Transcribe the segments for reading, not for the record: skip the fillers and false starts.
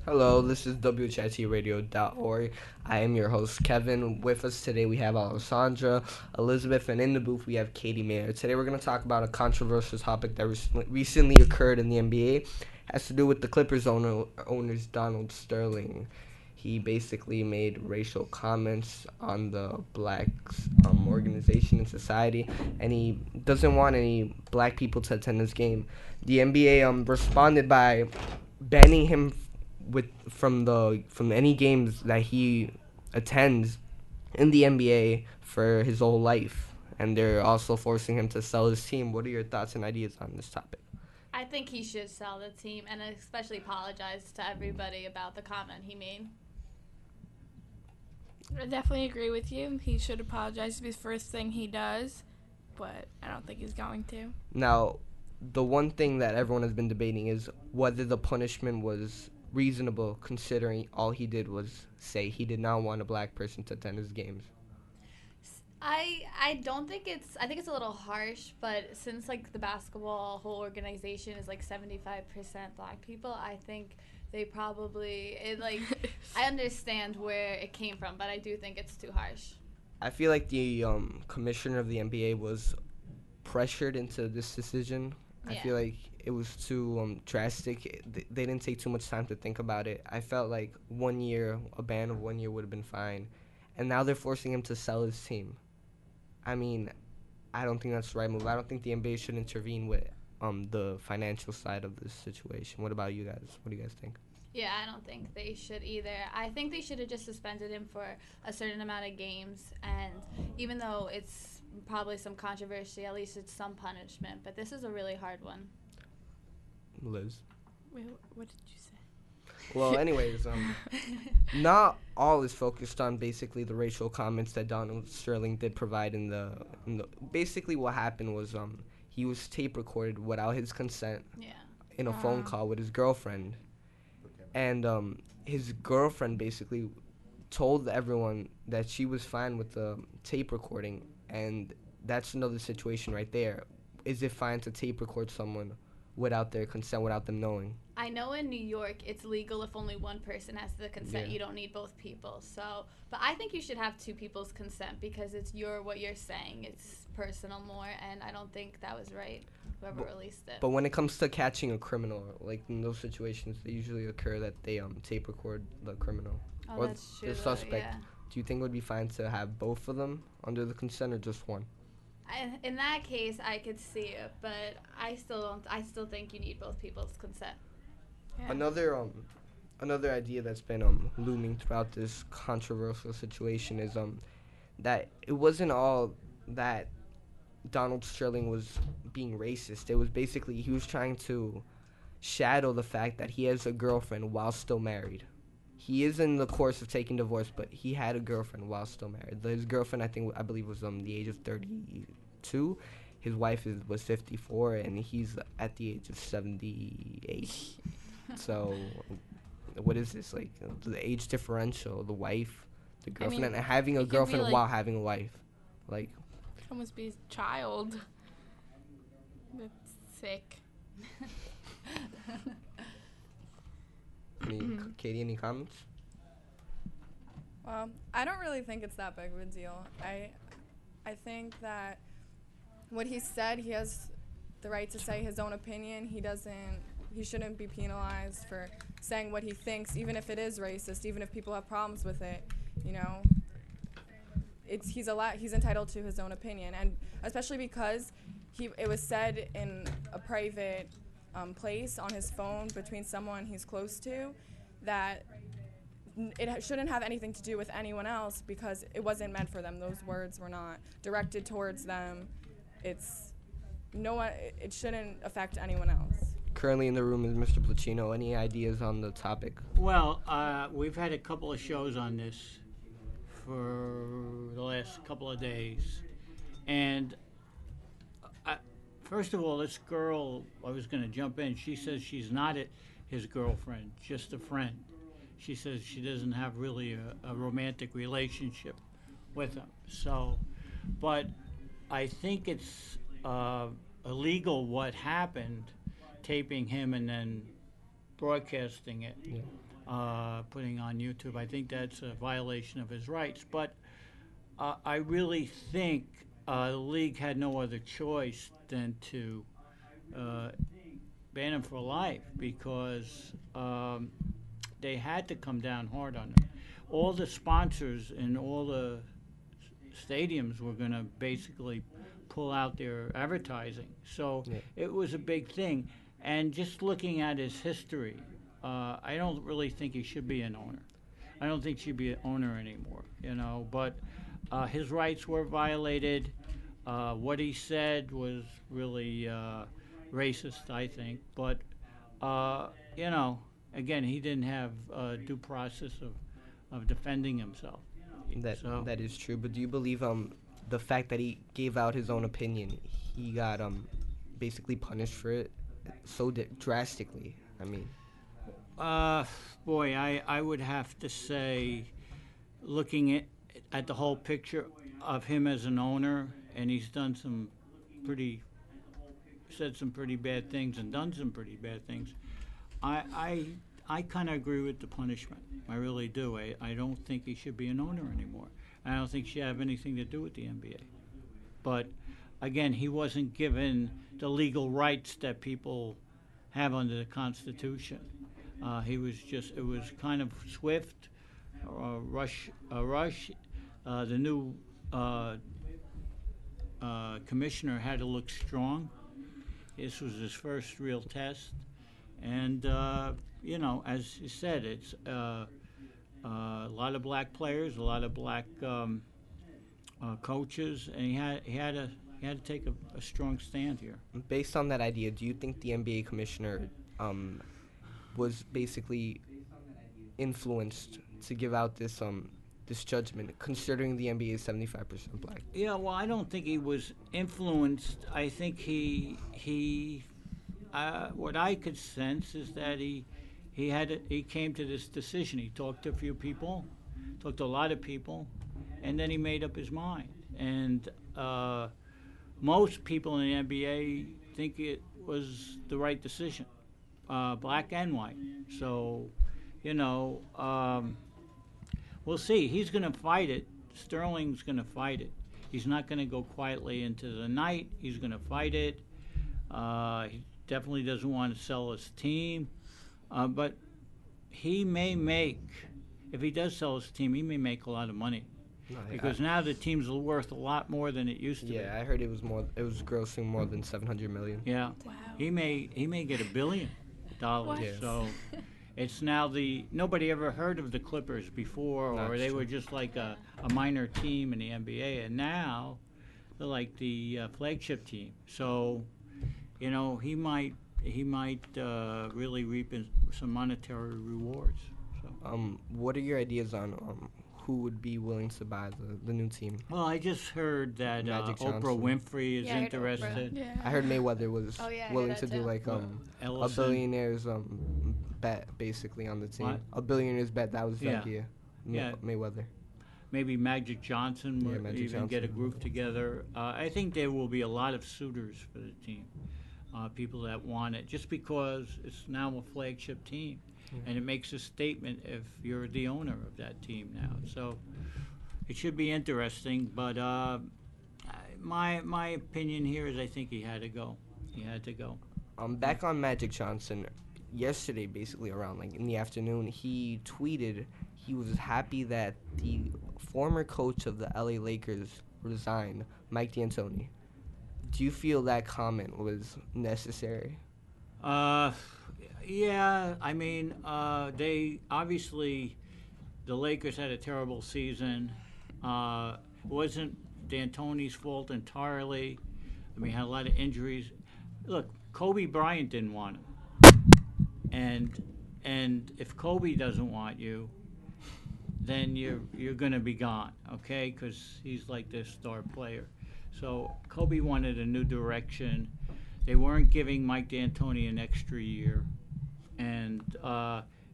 Hello, this is WHIT I am your host, Kevin. With us today, we have Alessandra, Elizabeth, and in the booth, we have Katie Mayer. Today, we're going to talk about a controversial topic that recently occurred in the NBA. It has to do with the Clippers owner's Donald Sterling. He basically made racial comments on the blacks organization in society, and he doesn't want any black people to attend this game. The NBA responded by banning him from any games that he attends in the NBA for his whole life, and they're also forcing him to sell his team. What are your thoughts and ideas on this topic? I think he should sell the team and especially apologize to everybody about the comment he made. I definitely agree with you. He should apologize. To be the first thing he does, but I don't think he's going to. Now, the one thing that everyone has been debating is whether the punishment was reasonable, considering all he did was say he did not want a black person to attend his games. I don't think I think it's a little harsh, but since like the basketball whole organization is like 75% black people, I think they probably I understand where it came from, but I do think it's too harsh. I feel like the commissioner of the NBA was pressured into this decision. I feel like it was too drastic. They didn't take too much time to think about it. I felt like a ban of 1 year would have been fine. And now they're forcing him to sell his team. I mean, I don't think that's the right move. I don't think the NBA should intervene with the financial side of this situation. What about you guys? What do you guys think? Yeah, I don't think they should either. I think they should have just suspended him for a certain amount of games, and even though it's probably some controversy, at least it's some punishment. But this is a really hard one. Liz? Wait, what did you say? Well, anyways, not all is focused on basically the racial comments that Donald Sterling did provide in the basically what happened was he was tape recorded without his consent in a phone call with his girlfriend. And his girlfriend basically told everyone that she was fine with the tape recording, and that's another situation right there. Is it fine to tape record someone without their consent, without them knowing? I know in New York it's legal if only one person has the consent. You don't need both people. So, but I think you should have two people's consent because it's what you're saying. It's personal more, and I don't think that was right. Whoever released it. But when it comes to catching a criminal, like in those situations, they usually occur that they tape record the criminal or that's true, the suspect. yeah. Do you think it would be fine to have both of them under the consent or just one? In that case, I could see it, but I still don't. I still think you need both people's consent. Yeah. Another idea that's been looming throughout this controversial situation is that it wasn't all that Donald Sterling was being racist. It was basically he was trying to shadow the fact that he has a girlfriend while still married. He is in the course of taking divorce, but he had a girlfriend while still married. His girlfriend, I believe, was the age of 32. His wife was 54, and he's at the age of 78. So, what is this, like, the age differential, the wife, the girlfriend, and having a girlfriend while having a wife? Like, it could almost be a child. That's sick. Katie, any comments? Well, I don't really think it's that big of a deal. I think that what he said, he has the right to say his own opinion. He shouldn't be penalized for saying what he thinks, even if it is racist, even if people have problems with it. You know, he's entitled to his own opinion, and especially because it was said in a private place on his phone between someone he's close to, that it shouldn't have anything to do with anyone else because it wasn't meant for them. Those words were not directed towards them. It shouldn't affect anyone else. Currently in the room is Mr. Placino. Any ideas on the topic? Well, we've had a couple of shows on this for the last couple of days. And first of all, this girl, I was going to jump in, she says she's not his girlfriend, just a friend. she says she doesn't have really a romantic relationship with him. So, but I think it's illegal what happened, taping him and then broadcasting it, Yeah. putting on YouTube. I think that's a violation of his rights. But I really think the league had no other choice than to ban him for life because they had to come down hard on him. All the sponsors and all the stadiums were going to basically pull out their advertising. So Yeah. it was a big thing. And just looking at his history, I don't really think he should be an owner. I don't think he should be an owner anymore, you know. But his rights were violated. What he said was really racist, I think. But, you know, again, he didn't have due process of defending himself. That is true. But do you believe the fact that he gave out his own opinion, he got basically punished for it so drastically? I mean, boy, I would have to say, looking at the whole picture of him as an owner, and he's done some said some pretty bad things and done some pretty bad things. I kind of agree with the punishment. I really do. I don't think he should be an owner anymore. I don't think he should have anything to do with the NBA. But again, he wasn't given the legal rights that people have under the Constitution. He was it was kind of swift, rush. The new commissioner had to look strong. This was his first real test. And, you know, as you said, it's a lot of black players, a lot of black coaches, and he had to take a strong stand here. based on that idea, do you think the NBA commissioner was basically influenced to give out this this judgment, considering the NBA is 75% black? Yeah, well, I don't think he was influenced. I think he what I could sense is that he came to this decision. He talked to a few people, talked to a lot of people, and then he made up his mind. And most people in the NBA think it was the right decision, black and white. So, you know, we'll see. He's going to fight it. Sterling's going to fight it. He's not going to go quietly into the night. He's going to fight it. He definitely doesn't want to sell his team. But he may make, if he does sell his team, he may make a lot of money. No, Because now the team's worth a lot more than it used to be. yeah, I heard it was grossing more than 700 million. Yeah. Wow. He may get $1 billion. What? Yeah. So it's now nobody ever heard of the Clippers before, No, or it's they true. were just like a minor team in the NBA, and now they're like the flagship team. So, you know, he might really reap some monetary rewards. So. What are your ideas on who would be willing to buy the new team? Well, I just heard that Magic Oprah Johnson. Winfrey is Yeah, I heard Oprah. interested. Yeah. I heard Mayweather was Oh, yeah, I heard willing that to do too. like a Ellison. billionaire's bet basically on the team. What? A billionaire's bet, that was the Yeah. idea. Yeah. Mayweather. Maybe Magic Johnson Yeah, would Magic even get a Johnson. group together. I think there will be a lot of suitors for the team, people that want it, just because it's now a flagship team, and it makes a statement if you're the owner of that team now. So it should be interesting. But my opinion here is I think he had to go. He had to go. Back on Magic Johnson, yesterday, basically around like in the afternoon, he tweeted he was happy that the former coach of the LA Lakers resigned, Mike D'Antoni. Do you feel that comment was necessary? Yeah, I mean, they obviously, the Lakers had a terrible season. It wasn't D'Antoni's fault entirely. I mean, had a lot of injuries. Look, Kobe Bryant didn't want him, and if Kobe doesn't want you, then you're gonna be gone, okay? Because he's like this star player. So Kobe wanted a new direction. They weren't giving Mike D'Antoni an extra year, and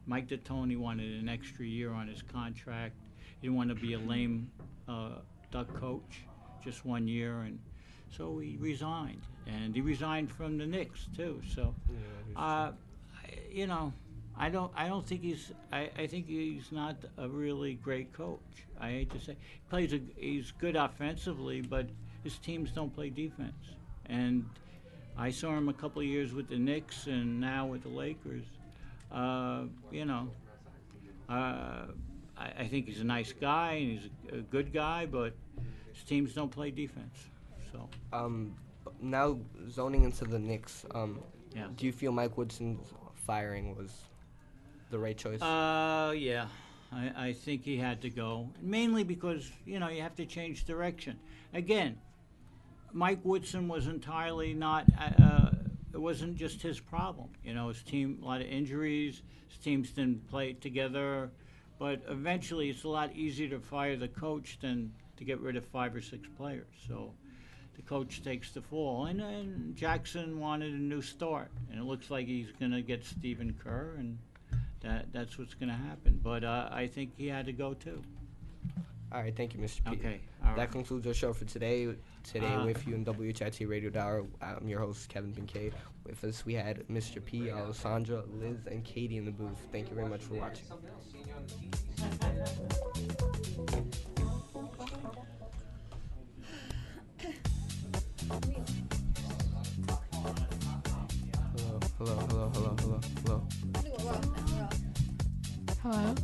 Mike D'Antoni wanted an extra year on his contract. He didn't want to be a lame duck coach, just 1 year, and so he resigned. And he resigned from the Knicks too. So, you know, I don't think I think he's not a really great coach. I hate to say, he's good offensively, but his teams don't play defense. And I saw him a couple of years with the Knicks, and now with the Lakers. You know, I think he's a nice guy and he's a good guy, but his teams don't play defense. So. Now zoning into the Knicks. Yeah. Do you feel Mike Woodson's firing was the right choice? Yeah. I think he had to go, mainly because, you know, you have to change direction. Again, Mike Woodson was entirely not, it wasn't just his problem. You know, his team, a lot of injuries, his teams didn't play together, but eventually it's a lot easier to fire the coach than to get rid of 5 or 6 players. So the coach takes the fall. And Jackson wanted a new start, and it looks like he's going to get Stephen Kerr, and that's what's going to happen. But I think he had to go too. All right, thank you, Mr. P. Okay, all That right. concludes our show for today. With you in WHIT Radio Hour, I'm your host, Kevin Pinkay. With us, we had Mr. P, Alessandra, Liz, and Katie in the booth. Thank you very much for watching. Hello. Hello?